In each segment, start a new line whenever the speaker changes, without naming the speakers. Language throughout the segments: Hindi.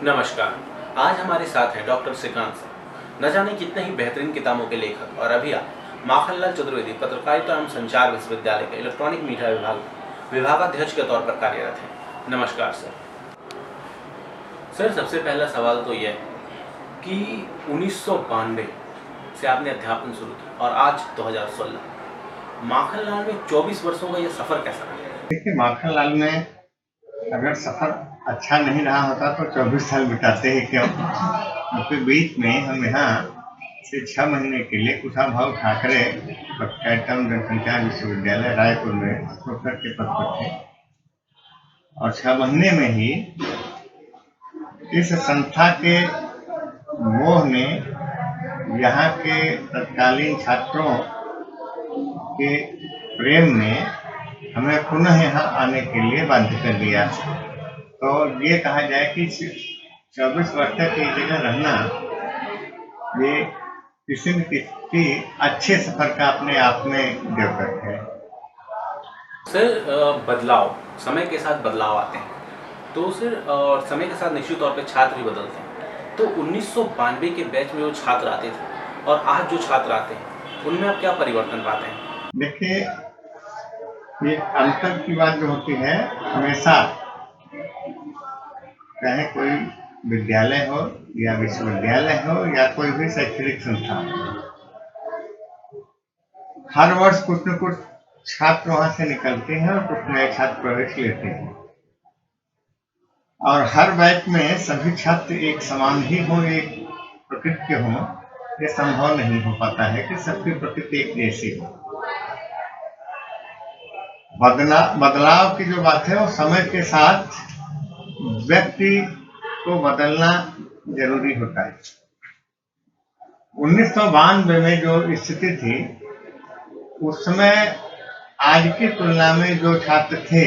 नमस्कार। आज हमारे साथ हैं डॉक्टर श्रीकांत सर। न जाने कितने ही बेहतरीन किताबों के लेखक और अभी आप माखनलाल चतुर्वेदी पत्रकारिता एवं संचार विश्वविद्यालय के इलेक्ट्रॉनिक मीडिया विभागाध्यक्ष के तौर पर कार्यरत हैं। नमस्कार सर। सर, सबसे पहला सवाल तो यह है कि 1992 से आपने अध्यापन शुरू किया और आज 2016 माखनलाल में 24 वर्षों का यह सफर कैसा रहा?
देखिए, माखनलाल में अगर सफर अच्छा नहीं रहा होता तो 24 साल बिताते हैं क्यों? क्योंकि बीच में हम यहाँ से 6 महीने के लिए कुशाभाऊ ठाकरे पत्रकारिता एवं जनसंचार विश्वविद्यालय रायपुर में प्रोफेसर के पद पर थे और 6 महीने में ही इस संस्था के मोह ने यहाँ के तत्कालीन छात्रों के प्रेम ने हमें पुनः यहाँ आने के लिए बाध्य कर दिया। तो ये कहा जाए कि 24 वर्ष तक एक जगह रहना ये किसी न किसी अच्छे सफर का अपने आप में द्योतक है।
सर, बदलाव, समय के साथ बदलाव आते हैं तो सर, और समय के साथ निश्चित तौर पे छात्र भी बदलते हैं। तो 1992 के बैच में जो छात्र आते थे और आज जो छात्र आते हैं उनमें आप क्या परिवर्तन पाते हैं?
देखिए, ये अंतर की बात जो होती है हमेशा, चाहे कोई विद्यालय हो या विश्वविद्यालय हो या कोई भी शैक्षणिक संस्था हो, हर वर्ष कुछ न कुछ छात्र वहां से निकलते हैं और कुछ नए छात्र प्रवेश लेते हैं और हर बैच में सभी छात्र एक समान ही हो, एक प्रकृति के हों, ये संभव नहीं हो पाता है कि सबकी प्रकृति एक जैसी हो। बदलाव की जो बात है वो समय के साथ व्यक्ति को बदलना जरूरी होता है। 1992 में जो स्थिति थी उस समय आज की तुलना में जो छात्र थे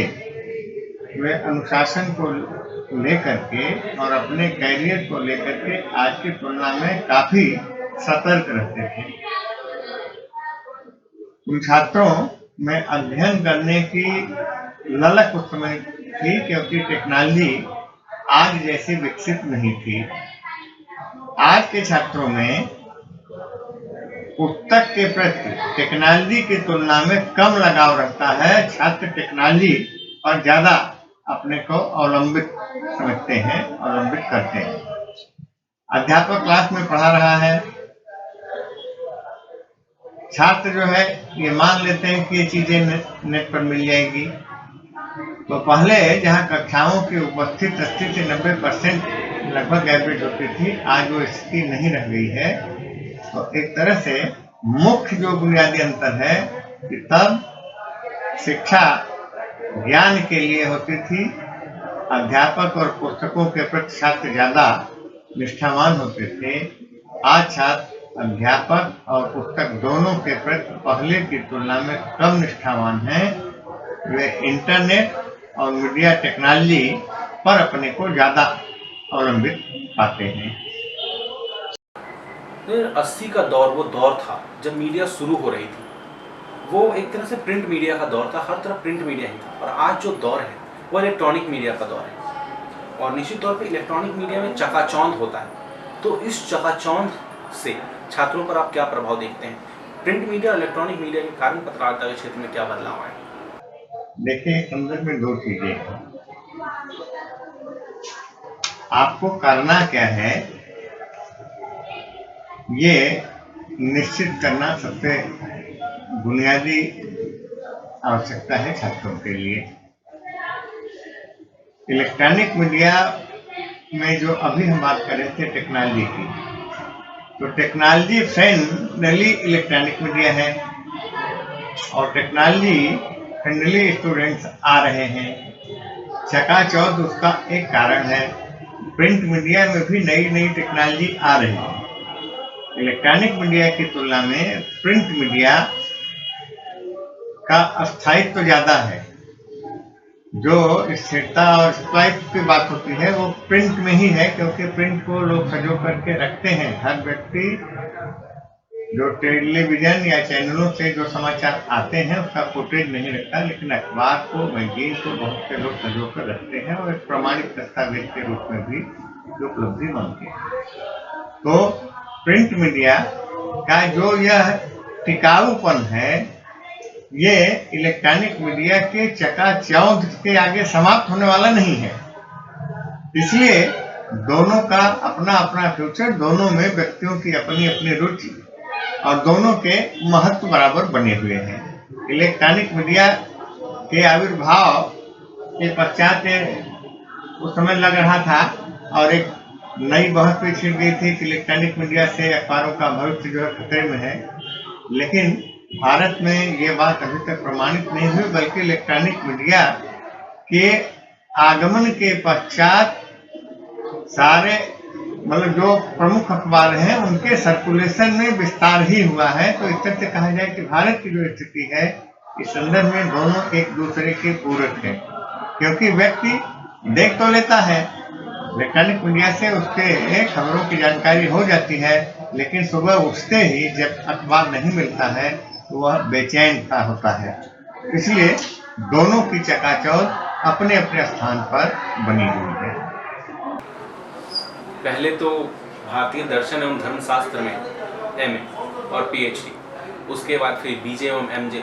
वे अनुशासन को लेकर के और अपने कैरियर को लेकर के आज की तुलना में काफी सतर्क रहते थे। उन छात्रों में अध्ययन करने की ललक उस समय थी क्योंकि टेक्नोलॉजी आज जैसी विकसित नहीं थी। आज के छात्रों में पुस्तक के प्रति टेक्नोलॉजी की तुलना में कम लगाव रहता है। छात्र टेक्नोलॉजी पर ज्यादा अपने को अवलंबित समझते हैं, अवलंबित करते हैं। अध्यापक क्लास में पढ़ा रहा है, छात्र जो है ये मान लेते हैं कि ये चीजें नेट पर मिल जाएगी। तो पहले जहां कक्षाओं की उपस्थित 80 से 90% लगभग एवरेज होती थी, आज वो स्थिति नहीं रह गई है। तो एक तरह से मुख्य जो बुनियादी अंतर है कि तब शिक्षा ज्ञान के लिए होती थी, अध्यापक और पुस्तकों के प्रति छात्र ज्यादा निष्ठावान होते थे। आज छात्र अध्यापक और पुस्तक दोनों के प्रति पहले की तुलना में कम निष्ठावान हैं। वे इंटरनेट और मीडिया टेक्नोलॉजी पर अपने को ज्यादा अवलंबित पाते हैं।
80 का दौर वो दौर था जब मीडिया शुरू हो रही थी। वो एक तरह से प्रिंट मीडिया का दौर था, हर तरफ प्रिंट मीडिया ही था। और आज जो दौर है वो इलेक्ट्रॉनिक मीडिया का दौर है और निश्चित तौर पे इलेक्ट्रॉनिक मीडिया में चकाचौंध होता है। तो इस चकाचौंध से छात्रों पर आप क्या प्रभाव देखते हैं? प्रिंट मीडिया और इलेक्ट्रॉनिक मीडिया के कारण पत्रकारिता के क्षेत्र में क्या बदलाव आए?
देखिए, संदर्भ में दो चीजें हैं। आपको करना क्या है ये निश्चित करना सबसे बुनियादी आवश्यकता है छात्रों के लिए। इलेक्ट्रॉनिक मीडिया में जो अभी हम बात कर रहे थे टेक्नोलॉजी की, तो टेक्नोलॉजी फ्रेंडली इलेक्ट्रॉनिक मीडिया है और टेक्नोलॉजी फ्रेंडली स्टूडेंट्स आ रहे हैं। चकाचौंध उसका एक कारण है। प्रिंट मीडिया में भी नई नई टेक्नोलॉजी आ रही है। इलेक्ट्रॉनिक मीडिया की तुलना में प्रिंट मीडिया का स्थायित्व तो ज्यादा है। जो स्थिरता और स्थायित्व की बात होती है वो प्रिंट में ही है, क्योंकि प्रिंट को लोग सजो करके रखते हैं। हर व्यक्ति जो टेलीविजन या चैनलों से जो समाचार आते हैं उसका फुटेज नहीं रखता, लेकिन अखबार को, मैगजीन को बहुत से लोग सजो कर रखते हैं और एक प्रमाणित दस्तावेज के रूप में भी की उपलब्धि मानते हैं। तो प्रिंट मीडिया का जो यह टिकाऊपन है, ये इलेक्ट्रॉनिक मीडिया के चकाचौंध के आगे समाप्त होने वाला नहीं है। इसलिए दोनों का अपना अपना फ्यूचर, दोनों में व्यक्तियों की अपनी अपनी रुचि और दोनों के महत्व बराबर बने हुए हैं। इलेक्ट्रॉनिक मीडिया के आविर्भाव के पश्चात उस समय लग रहा था और एक नई बहस भी छिड़ गई थी कि इलेक्ट्रॉनिक मीडिया से अखबारों का भविष्य जो है खतरे में है। लेकिन भारत में ये बात अभी तक प्रमाणित नहीं हुई, बल्कि इलेक्ट्रॉनिक मीडिया के आगमन के पश्चात सारे मतलब जो प्रमुख अखबार हैं उनके सर्कुलेशन में विस्तार ही हुआ है। तो इस तरह से कहा जाए कि भारत की जो स्थिति है इस संदर्भ में दोनों एक दूसरे के पूरक हैं, क्योंकि व्यक्ति देख तो लेता है इलेक्ट्रॉनिक मीडिया से, उसके खबरों की जानकारी हो जाती है, लेकिन सुबह उठते ही जब अखबार नहीं मिलता है तो वह बेचैन सा होता है। इसलिए दोनों की चकाचौंध अपने अपने स्थान पर बनी हुई है।
पहले तो भारतीय दर्शन एवं धर्मशास्त्र में एमए और पीएचडी, उसके बाद फिर बीजे एवं एमजे,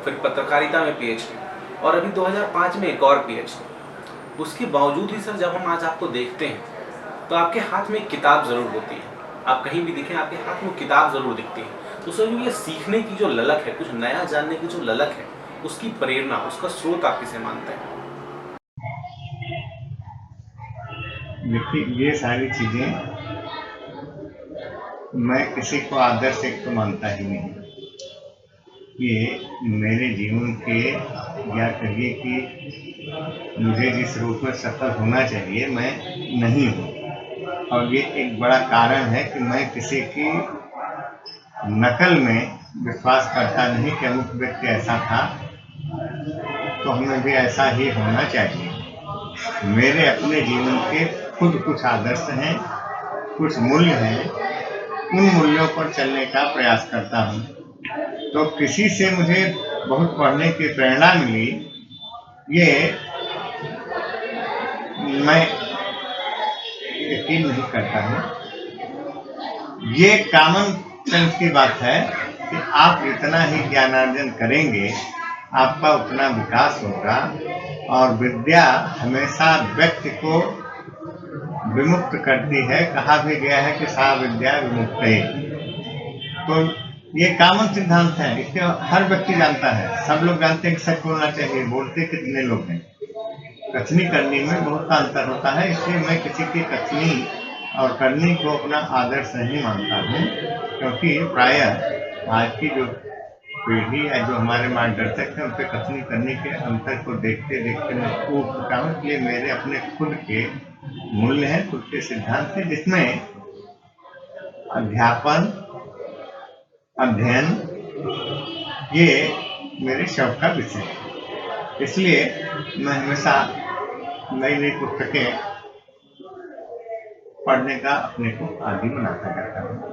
फिर पत्रकारिता में पीएचडी और अभी 2005 में एक और पीएचडी। उसके बावजूद ही सर जब हम आज आपको देखते हैं तो आपके हाथ में एक किताब ज़रूर होती है। आप कहीं भी दिखें आपके हाथ में किताब ज़रूर दिखती है। तो सर ये सीखने की जो ललक है, कुछ नया जानने की जो ललक है, उसकी प्रेरणा, उसका स्रोत आप किसे मानते हैं?
देखिए, ये सारी चीजें मैं किसी को आदर्श एक तो मानता ही नहीं। ये मेरे जीवन के, या कहिए कि मुझे जिस रूप में सफल होना चाहिए मैं नहीं हूँ। और ये एक बड़ा कारण है कि मैं किसी की नकल में विश्वास करता नहीं कि अमुक व्यक्ति ऐसा था तो हमें भी ऐसा ही होना चाहिए। मेरे अपने जीवन के खुद कुछ आदर्श हैं, कुछ मूल्य हैं, उन मूल्यों पर चलने का प्रयास करता हूँ। तो किसी से मुझे बहुत पढ़ने की प्रेरणा मिली, ये मैं यकीन नहीं करता हूँ। ये कॉमन सेंस की बात है कि आप जितना ही ज्ञानार्जन करेंगे आपका उतना विकास होगा, और विद्या हमेशा व्यक्ति को विमुक्त करती है। कहा भी गया है कि सा विद्या विमुक्तये। तो ये कॉमन सिद्धांत है, इसके हर व्यक्ति जानता है, सब लोग जानते हैं कि सच बोलना चाहिए। बोलते कितने लोग हैं? कथनी करनी में बहुत अंतर होता है। इसलिए मैं किसी की कथनी और करनी को अपना आदर्श नहीं मानता हूँ, क्योंकि प्रायः आज की जो पीढ़ी है, जो हमारे मार्गदर्शक हैं, उनके कथनी करने के अंतर को देखते देखते मैं ऊब चुका हूँ। इसलिए मेरे अपने खुद के मूल्य हैं, खुद के सिद्धांत हैं, जिसमें अध्यापन, अध्ययन ये मेरे शौक का विषय है। इसलिए मैं हमेशा नई नई पुस्तकें पढ़ने का अपने को आदी बनाता जाता हूँ।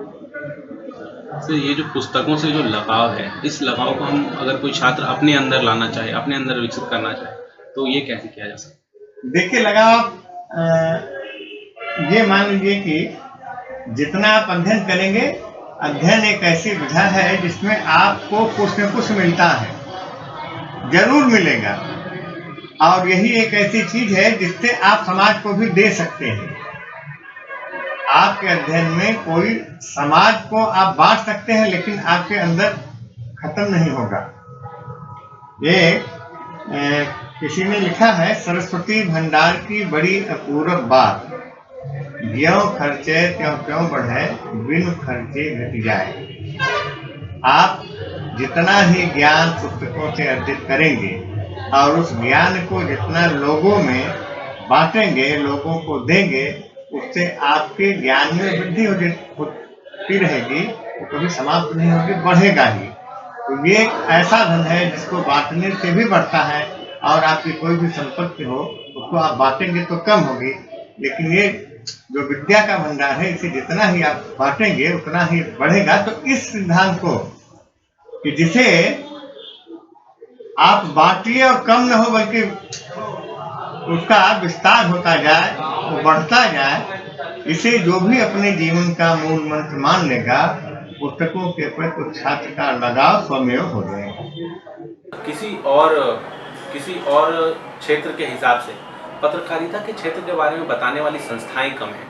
सर, ये जो पुस्तकों से जो लगाव है, इस लगाव को हम अगर कोई छात्र अपने अंदर लाना चाहे, अपने अंदर विकसित करना चाहे, तो ये कैसे किया जा सकता?
देखिए, लगाव ये मान लीजिए कि जितना आप अध्ययन करेंगे, अध्ययन एक ऐसी विधा है जिसमें आपको कुछ न कुछ मिलता है, जरूर मिलेगा। और यही एक ऐसी चीज है जिससे आप समाज को भी दे सकते हैं। आपके अध्ययन में कोई समाज को आप बांट सकते हैं, लेकिन आपके अंदर खत्म नहीं होगा। ये किसी ने लिखा है, सरस्वती भंडार की बड़ी अपूर्व बात, ज्यों खर्चे त्यों त्यों बढ़े, बिन खर्चे घट जाए। आप जितना ही ज्ञान पुस्तकों से अर्जित करेंगे और उस ज्ञान को जितना लोगों में बांटेंगे, लोगों को देंगे, उससे आपके ज्ञान में वृद्धि होती रहेगी, वो कभी समाप्त नहीं होगी, बढ़ेगा ही। तो ये एक ऐसा धन है जिसको बांटने से भी बढ़ता है, और आपकी कोई भी संपत्ति हो उसको आप बांटेंगे तो कम होगी, लेकिन ये जो विद्या का भंडार है, इसे जितना ही आप बांटेंगे उतना ही बढ़ेगा। तो इस सिद्धांत को कि जिसे आप बांटिए और कम न हो, बल्कि उसका विस्तार होता जाए, वो बढ़ता जाए, इसे जो भी अपने जीवन का मूल मंत्र मान लेगा, पुस्तकों के प्रति उस छात्र का लगाव स्वमेव हो जाएगा।
किसी और क्षेत्र के हिसाब से पत्रकारिता के क्षेत्र के बारे में बताने वाली संस्थाएं कम हैं।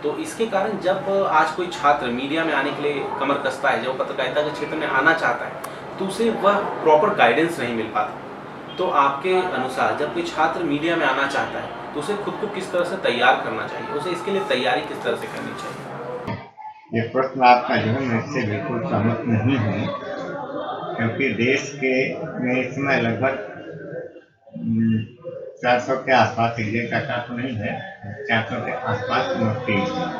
तो इसके कारण जब आज कोई छात्र मीडिया में आने के लिए कमर कसता है, जब पत्रकारिता के क्षेत्र में आना चाहता है, तो उसे वह प्रॉपर गाइडेंस नहीं मिल पाता। तो आपके अनुसार जब कोई छात्र मीडिया में आना चाहता है तो उसे खुद को किस तरह से तैयार करना चाहिए, उसे इसके लिए तैयारी किस तरह से करनी चाहिए?
ये प्रश्न आपका जो है मैं इससे बिल्कुल सहमत नहीं हूँ, क्योंकि देश के में इस समय लगभग 400 के आसपास, एग्जैक्ट आंकड़ा तो नहीं है, 400 के आसपास यूनिवर्सिटीज हैं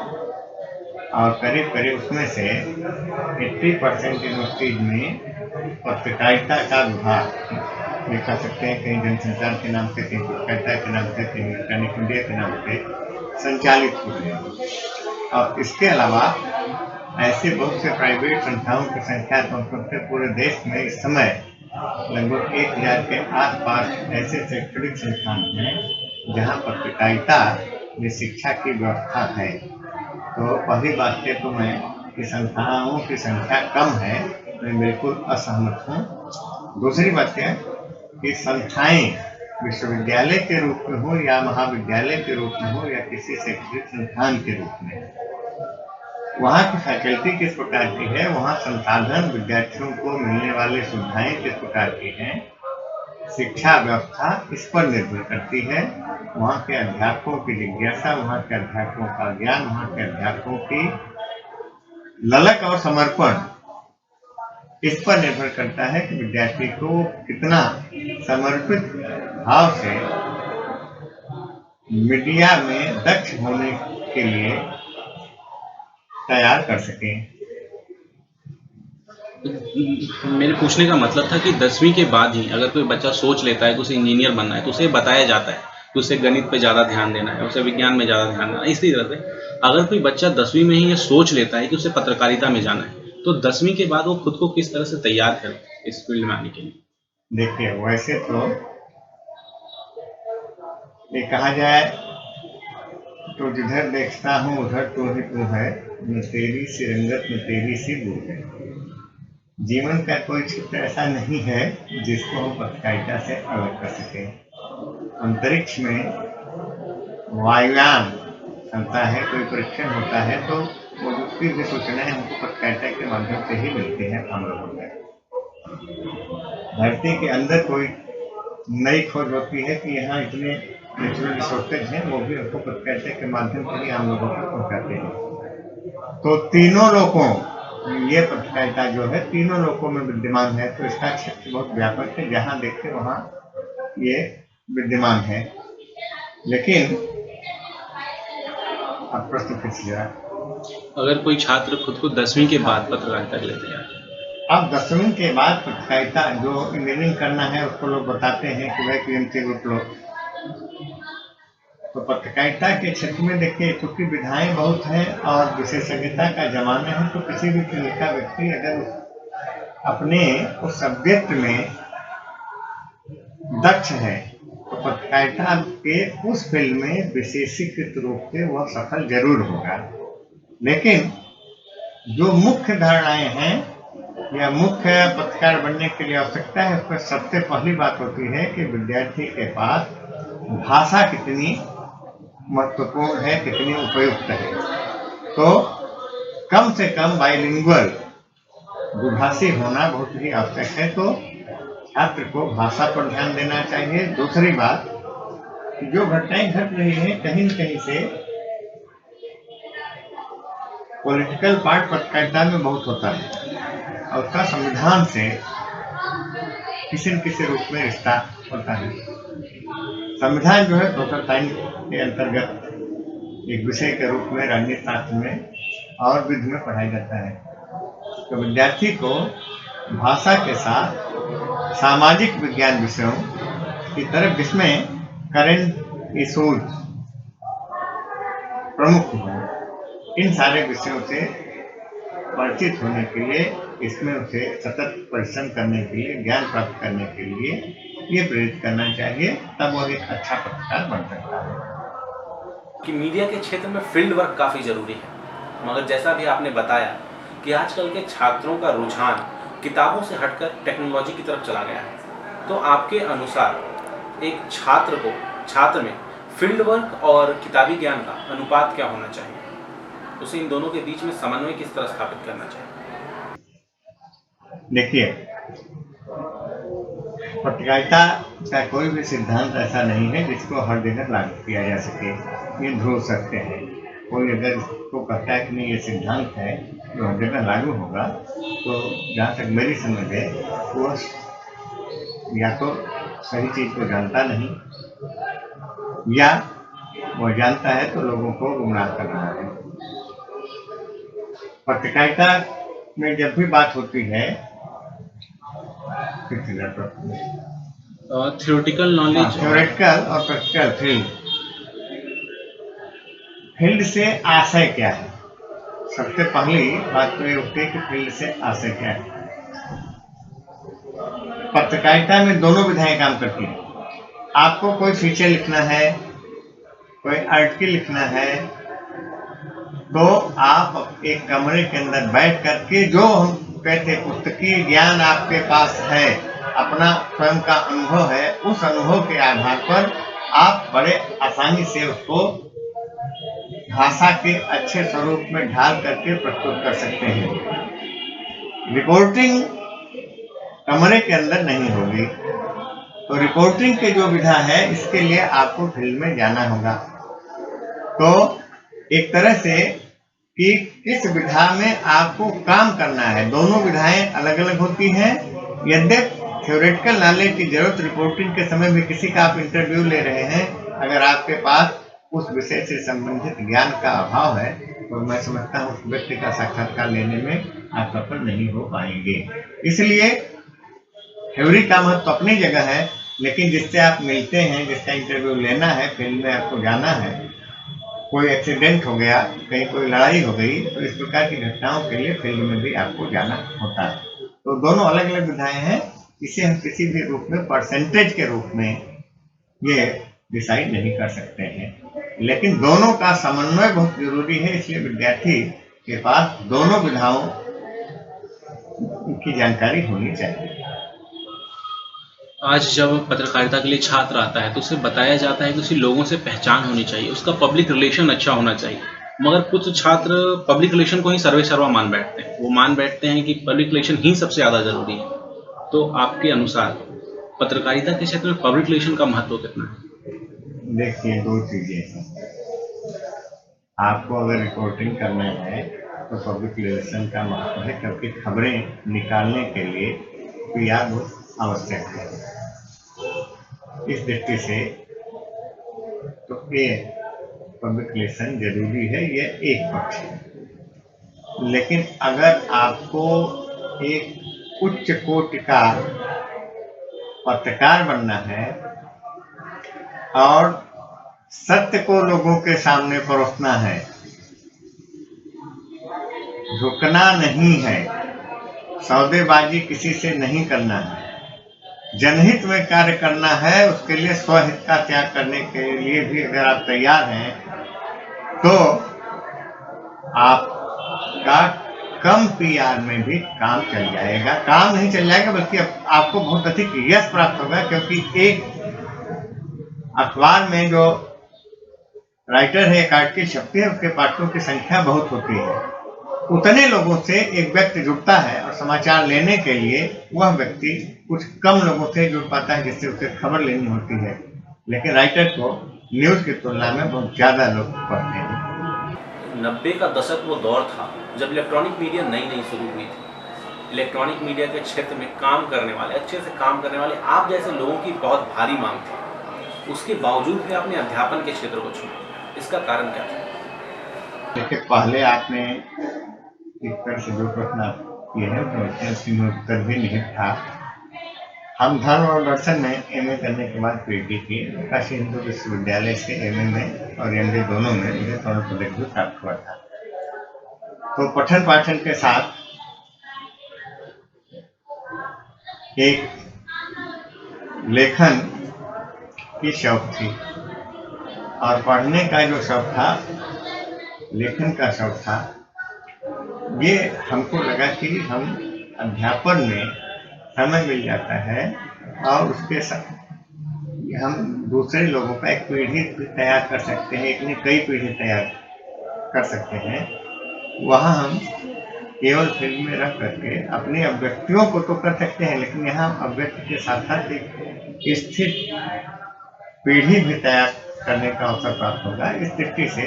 और करीब करीब उसमें से 80% यूनिवर्सिटीज में पत्रकारिता का विभाग ये कह सकते हैं, कहीं जनसंचार के नाम से, कहीं पत्रकारिता के नाम से, कहीं इलेक्ट्रॉनिक मीडिया के नाम से संचालित हो रहे हैं। और इसके अलावा ऐसे बहुत से प्राइवेट संस्थाओं की संख्या तो पूरे देश में इस समय लगभग 1000 के आसपास ऐसे शैक्षणिक संस्थान हैं जहां पत्रकारिता में शिक्षा की व्यवस्था है। तो पहली बात है तो मैं कि संस्थाओं की संख्या कम है, मैं बिल्कुल असहमत हूँ। दूसरी बात है कि संस्थाएं विश्वविद्यालय के रूप में हो या महाविद्यालय के रूप में हो या किसी शैक्षणिक संस्थान के रूप में, वहाँ की फैकल्टी किस प्रकार की है, वहाँ संसाधन, विद्यार्थियों को मिलने वाली सुविधाएं किस प्रकार की हैं, शिक्षा व्यवस्था इस पर निर्भर करती है। वहाँ के अध्यापकों की जिज्ञासा, वहाँ के अध्यापकों का ज्ञान, वहाँ के अध्यापकों की ललक और समर्पण इस पर निर्भर करता है कि विद्यार्थी को कितना समर्पित भाव से मीडिया में दक्ष होने के लिए तैयार कर सकें।
मेरे पूछने का मतलब था कि 10वीं के बाद ही अगर कोई बच्चा सोच लेता है कि उसे इंजीनियर बनना है तो उसे बताया जाता है कि उसे गणित पे ज़्यादा ध्यान देना है, उसे विज्ञान में ज़्यादा ध्यान देना है। इसी तरह से अगर कोई बच्चा 10वीं में ही ये सोच लेता है कि उसे पत्रकारिता में जाना है, तो 10वीं के बाद वो खुद को किस तरह से तैयार करे इस फील्ड में आने के लिए?
देखिए, वैसे तो ये कहा जाए तो जिधर देखता हूँ उधर तो ही तू है, न तेरी सी रंगत न तेरी सी बू है। जीवन का कोई क्षेत्र ऐसा नहीं है जिसको हम पत्रकारिता से अलग कर सके। अंतरिक्ष में वायुयान चलता है, कोई परीक्षण होता है तो वो उसकी भी सूचनाएं हमको पत्रकारिता के माध्यम से ही मिलती हैं हम लोगों को। धरती के अंदर कोई नई खोज होती है कि यहाँ इतने नेचुरल रिसोर्सेज हैं, वो भी हमको पत्रकारिता के माध्यम से ही हम लोगों तक पहुँचाते हैं। तो तीनों लोगों, ये पत्रकारिता जो है तीनों लोगों में विद्यमान है, तो इसका क्षेत्र बहुत व्यापक है, जहाँ देखे वहाँ ये विद्यमान है। लेकिन अब प्रश्न पूछिए।
अगर कोई छात्र खुद को 10वीं के बाद पत्रकारिता के लिए तैयार,
अब 10वीं के बाद पत्रकारिता जो इंजीनियरिंग करना है उसको लोग बताते हैं कि भाई पीएमसी ग्रुप लो। तो पत्रकारिता के क्षेत्र में देखिए, चूंकि विधाएं बहुत हैं और विशेषज्ञता का जमाना है, तो किसी भी फील्ड का व्यक्ति अगर अपने उस सब्जेक्ट में दक्ष है तो पत्रकारिता के उस फील्ड में विशेषीकृत रूप से वह सफल जरूर होगा। लेकिन जो मुख्य धारणाएं हैं या मुख्य पत्रकार बनने के लिए आवश्यकता है, उसमें सबसे पहली बात होती है कि विद्यार्थी के पास भाषा कितनी महत्वपूर्ण है, कितनी उपयुक्त है। तो कम से कम बाइलिंगुअल द्विभाषी होना बहुत ही आवश्यक है। तो छात्र को भाषा पर ध्यान देना चाहिए। दूसरी बात, जो घटनाएं घट रही है कहीं न कहीं से पॉलिटिकल पार्ट पत्रकारिता में बहुत होता है और उसका संविधान से किसी न किसी रूप में रिश्ता होता है। संविधान जो है सोशल साइंस के अंतर्गत एक विषय के रूप में राजनीति शास्त्र में और विध में पढ़ाया जाता है। तो विद्यार्थी को भाषा के साथ सामाजिक विज्ञान विषयों की तरफ, जिसमें करंट इशूज प्रमुख हो, इन सारे विषयों से परिचित होने के लिए, इसमें उसे सतत परिश्रम करने के लिए, ज्ञान प्राप्त करने के लिए ये प्रेरित करना चाहिए, तब वो एक अच्छा पत्रकार बन सकता है।
कि मीडिया के क्षेत्र में फील्ड वर्क काफ़ी ज़रूरी है, मगर जैसा भी आपने बताया कि आजकल के छात्रों का रुझान किताबों से हटकर टेक्नोलॉजी की तरफ चला गया है, तो आपके अनुसार एक छात्र में फील्ड वर्क और किताबी ज्ञान का अनुपात क्या होना चाहिए? उसे इन दोनों के बीच में समन्वय किस तरह स्थापित करना चाहिए?
देखिए, पत्रकारिता का कोई भी सिद्धांत ऐसा नहीं है जिसको हर जगह लागू किया जा सके। ये ध्रुव सत्य है। कोई अगर इसको कहता है कि नहीं ये सिद्धांत है जो हर जगह लागू होगा, तो जहाँ तक मेरी समझ है वो या तो सही चीज को जानता नहीं, या वो जानता है तो लोगों को गुमराह कर रहा है। पत्रकारिता में जब भी बात होती है
थ्योरेटिकल नॉलेज,
थ्योरेटिकल और प्रैक्टिकल फील्ड से आशय क्या है? सबसे पहली बात तो ये होती है कि फील्ड से आशय क्या है। पत्रकारिता में दोनों विधाएं काम करती हैं। आपको कोई फीचर लिखना है, कोई आर्टिकल लिखना है, तो आप एक कमरे के अंदर बैठ करके जो हम कहते हैं पुस्तकीय ज्ञान आपके पास है, अपना स्वयं का अनुभव है, उस अनुभव के आधार पर आप बड़े आसानी से उसको भाषा के अच्छे स्वरूप में ढाल करके प्रस्तुत कर सकते हैं। रिपोर्टिंग कमरे के अंदर नहीं होगी, तो रिपोर्टिंग के जो विधा है इसके लिए आपको फील्ड में जाना होगा। तो एक तरह से कि किस विधा में आपको काम करना है, दोनों विधाएं अलग अलग होती हैं। यद्यपि थ्योरेटिकल नॉलेज की जरूरत रिपोर्टिंग के समय में किसी का आप इंटरव्यू ले रहे हैं, अगर आपके पास उस विषय से संबंधित ज्ञान का अभाव है, तो मैं समझता हूँ उस व्यक्ति का साक्षात्कार लेने में आप सफल नहीं हो पाएंगे। इसलिए थ्योरी का महत्व अपनी जगह है, लेकिन जिससे आप मिलते हैं, जिसका इंटरव्यू लेना है, फील्ड में आपको जाना है, कोई एक्सीडेंट हो गया, कहीं कोई लड़ाई हो गई, तो इस प्रकार की घटनाओं के लिए फील्ड में भी आपको जाना होता है। तो दोनों अलग अलग विधाएं हैं। इसे हम किसी भी रूप में परसेंटेज के रूप में ये डिसाइड नहीं कर सकते हैं, लेकिन दोनों का समन्वय बहुत जरूरी है। इसलिए विद्यार्थी के पास दोनों विधाओं की जानकारी होनी चाहिए।
आज जब पत्रकारिता के लिए छात्र आता है तो उसे बताया जाता है कि उसे लोगों से पहचान होनी चाहिए, उसका पब्लिक रिलेशन अच्छा होना चाहिए, मगर कुछ छात्र पब्लिक रिलेशन को ही सर्वे सर्वा मान बैठते हैं। वो मान बैठते हैं कि पब्लिक रिलेशन ही सबसे ज़्यादा जरूरी है। तो आपके अनुसार पत्रकारिता के क्षेत्र में पब्लिक रिलेशन का महत्व कितना है?
देखिए, दो चीजें हैं। आपको अगर रिपोर्टिंग करना है तो पब्लिक रिलेशन का महत्व है, क्योंकि खबरें निकालने के लिए पीआर बहुत आवश्यक है। इस दृष्टि से तो ये पब्लिक रिलेशन जरूरी है, ये एक पक्ष है। लेकिन अगर आपको एक उच्च कोटि का पत्रकार बनना है और सत्य को लोगों के सामने परोसना है, झुकना नहीं है, सौदेबाजी किसी से नहीं करना है, जनहित में कार्य करना है, उसके लिए स्वहित का त्याग करने के लिए भी अगर आप तैयार हैं, तो आपका कम पीआर में भी काम चल जाएगा। काम नहीं चल जाएगा, बल्कि आपको बहुत अधिक यश प्राप्त होगा, क्योंकि एक अखबार में जो राइटर है, एक आर्टिकल छपती है, उसके पाठकों की संख्या बहुत होती है। उतने लोगों से एक व्यक्ति जुड़ता है और समाचार लेने के लिए वह व्यक्ति कुछ कम लोगों से जुड़ पाता है, जिससे उसे खबर लेनी होती है। लेकिन राइटर को न्यूज की तुलना में बहुत ज्यादा लोग पढ़ते हैं।
90 का दशक वो दौर था जब इलेक्ट्रॉनिक मीडिया नई शुरू हुई थी। इलेक्ट्रॉनिक मीडिया के क्षेत्र में काम करने वाले, अच्छे से काम करने वाले आप जैसे लोगों की बहुत भारी मांग थी। उसके बावजूद भी आपने अध्यापन के क्षेत्र को चुना, इसका कारण क्या था?
देखिए, पहले आपने इस तरह से जो प्रश्न किए हैं तो उसमें उत्तर भी निहित था। हम धर्म और दर्शन में एमए करने के बाद पीएचडी की काशी हिंदू विश्वविद्यालय से एमए में और एमडी दोनों में मुझे स्वर्ण पदक भी प्राप्त हुआ था। तो पठन पाठन के साथ एक लेखन की शौक थी। और पढ़ने का जो शौक था, लेखन का शौक था, ये हमको लगा कि हम अध्यापन में समय मिल जाता है और उसके साथ हम दूसरे लोगों का एक पीढ़ी तैयार कर सकते हैं, एक नहीं कई पीढ़ी तैयार कर सकते हैं। वहाँ हम केवल फील्ड में रह करके अपनी अभिव्यक्तियों को तो कर सकते हैं, लेकिन यहाँ अभिव्यक्ति के साथ साथ एक स्थिर पीढ़ी भी तैयार करने का अवसर प्राप्त होगा। इस दृष्टि से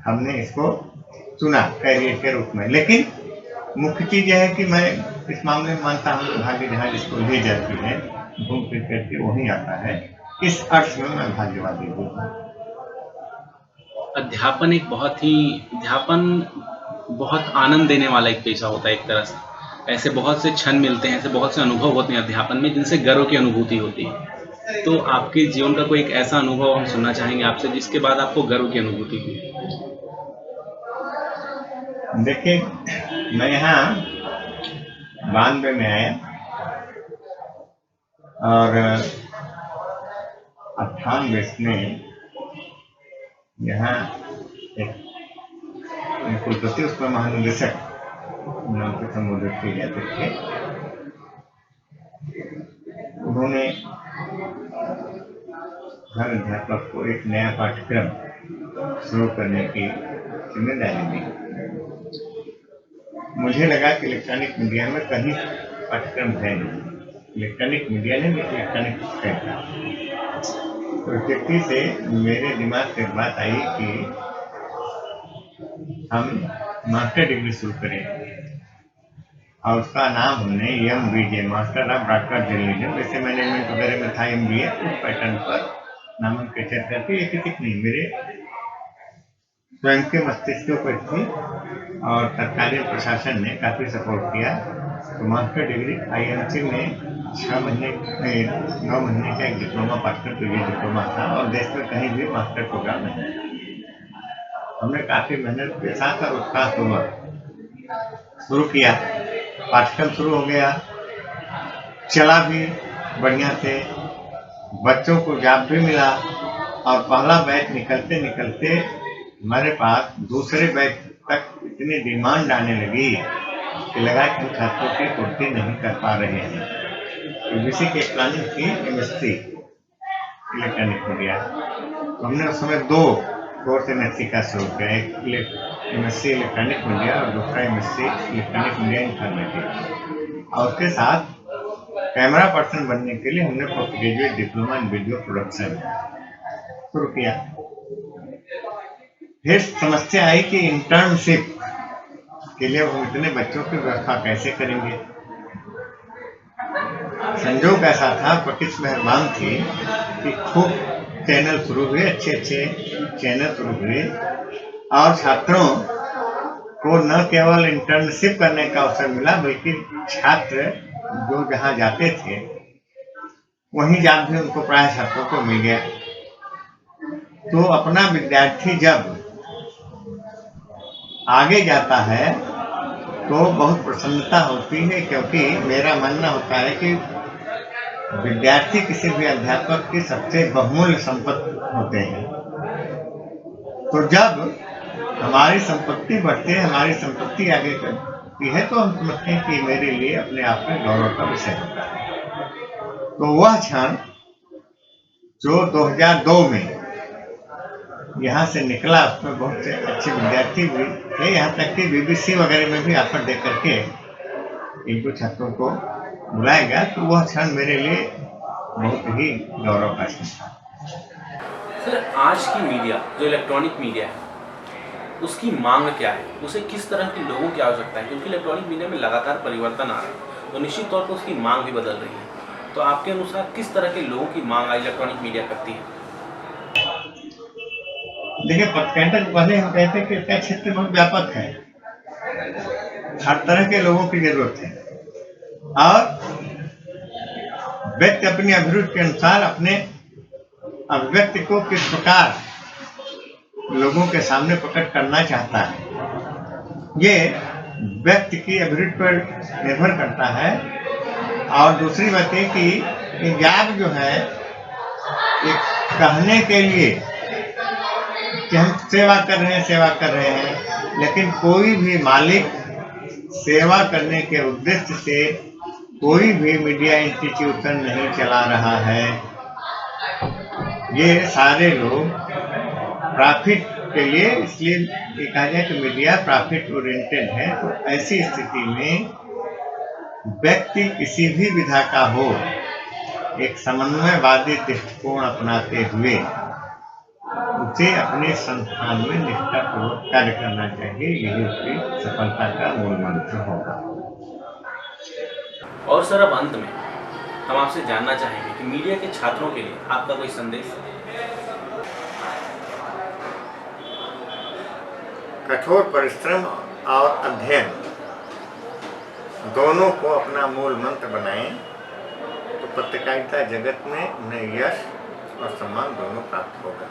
हमने इसको चुना कैरियर के रूप में। लेकिन मुख्य चीज यह है कि मैं इस मामले में मानता हूँ कि भाग्य जहाँ जिसको ले जाती है, घूम फिर करके वहीं आता है। इस अर्थ में मैं भाग्यवादी हूँ।
अध्यापन बहुत आनंद देने वाला एक पेशा होता है एक तरह से। ऐसे बहुत से क्षण मिलते हैं, ऐसे बहुत से अनुभव होते हैं अध्यापन में जिनसे गर्व की अनुभूति होती है। तो आपके जीवन का कोई एक ऐसा अनुभव हम सुनना चाहेंगे आपसे जिसके बाद आपको गर्व की अनुभूति हुई।
देखिए, मैं यहाँ 92 में आया और 98 में यहाँ एक कुलपति, उसमें महानिदेशक नाम से संबोधित किए जाते थे। उन्होंने हर अध्यापक को एक नया पाठ्यक्रम शुरू करने की जिम्मेदारी दी। मुझे लगा कि इलेक्ट्रॉनिक मीडिया में कहीं पाठ्यक्रम है नहीं, इलेक्ट्रॉनिक मीडिया ने भी इलेक्ट्रॉनिक कहता। तो व्यक्ति से मेरे दिमाग से बात आई कि हम मास्टर डिग्री शुरू करें और उसका नाम हमने MBJ, master of broadcast journalism, वैसे मैनेजमेंट वगैरह में था MBA, उस पैटर्न पर नामांकन करके ये किसी नहीं, मेरे स्वयं के मस्तिष्क पर थी और सरकारी प्रशासन ने काफी सपोर्ट किया। तो मास्टर डिग्री IMC में 9 महीने का एक डिप्लोमा पाठ्यक्रम, तो ये डिप्लोमा था और देश में कहीं भी मास्टर प्रोग्राम नहीं। हमने काफी मेहनत के साथ और उत्साह पूर्वक शुरू किया। पाठ्यक्रम शुरू हो गया, चला भी बढ़िया से, बच्चों को जॉब भी मिला और पहला बैच निकलते निकलते हमारे पास दूसरे बैच तक इतनी डिमांड आने लगी कि लगा कि हम छात्रों की पूर्ति नहीं कर पा रहे हैं। UGC की प्लानिंग थी MSc इलेक्ट्रॉनिक मीडिया, तो हमने उस समय 2 कोर्स MSc का शुरू किया, एक MSc इलेक्ट्रॉनिक मीडिया और दूसरा MSc इलेक्ट्रॉनिक मीडिया इंफॉर्मेटिक्स। और उसके साथ कैमरा पर्सन बनने के लिए हमने post graduate diploma in video production शुरू किया। फिर समस्या आई कि इंटर्नशिप के लिए हम इतने बच्चों की व्यवस्था कैसे करेंगे। संजोग ऐसा था, प्रकृति मेहरबान थी कि खूब चैनल शुरू हुए, अच्छे चैनल शुरू हुए और छात्रों को न केवल इंटर्नशिप करने का अवसर मिला, बल्कि छात्र जो जहाँ जाते थे वहीं जॉब भी उनको प्राय छात्रों को मिल गया। तो अपना विद्यार्थी जब आगे जाता है तो बहुत प्रसन्नता होती है, क्योंकि मेरा मानना होता है कि विद्यार्थी किसी भी अध्यापक की सबसे बहुमूल्य संपत्ति होते हैं। तो जब हमारी संपत्ति बढ़ती है, हमारी संपत्ति आगे करती है, तो हम समझते हैं कि मेरे लिए अपने आप में गौरव का विषय होता है। तो वह क्षण जो 2002 में यहाँ से निकला, उसमें बहुत से अच्छे विद्यार्थी भी थे, यहाँ तक कि BBC वगैरह में भी ऑफर दे करके इनको छात्रों को बुलाया गया। तो वह क्षण मेरे लिए बहुत ही गौरव का क्षण था।
सर, आज की मीडिया जो इलेक्ट्रॉनिक मीडिया है उसकी मांग क्या है, उसे किस तरह के लोगों की आवश्यकता है, क्योंकि इलेक्ट्रॉनिक मीडिया में लगातार परिवर्तन आ रहे हैं तो निश्चित तौर पर उसकी मांग भी बदल रही है। तो आपके अनुसार किस तरह के लोगों की मांग आज इलेक्ट्रॉनिक मीडिया करती है?
देखिए, पत्रकारिता के पहले हम कहते हैं कि इसका क्षेत्र बहुत व्यापक है, हर तरह के लोगों की जरूरत है और व्यक्ति अपनी अभिरुचि के अनुसार अपने अभिव्यक्ति को किस प्रकार लोगों के सामने प्रकट करना चाहता है, ये व्यक्ति की अभिरुचि पर निर्भर करता है। और दूसरी बात है कि जॉब जो है एक कहने के लिए कि हम सेवा कर रहे हैं, लेकिन कोई भी मालिक सेवा करने के उद्देश्य से कोई भी मीडिया इंस्टीट्यूशन नहीं चला रहा है। ये सारे लोग प्रॉफिट के लिए, इसलिए ये कहा जाए कि मीडिया प्रॉफिट ओरिएंटेड है। तो ऐसी स्थिति में व्यक्ति किसी भी विधा का हो, एक समन्वयवादी दृष्टिकोण अपनाते हुए उसे अपने संस्थान में निष्ठापूर्वक कार्य करना चाहिए। यही उसकी सफलता का मूल मंत्र होगा।
और सर, अब अंत में हम आपसे जानना चाहेंगे कि मीडिया के छात्रों के लिए आपका कोई संदेश?
कठोर परिश्रम और अध्ययन दोनों को अपना मूल मंत्र बनाएं तो पत्रकारिता जगत में उन्हें यश और सम्मान दोनों प्राप्त होगा।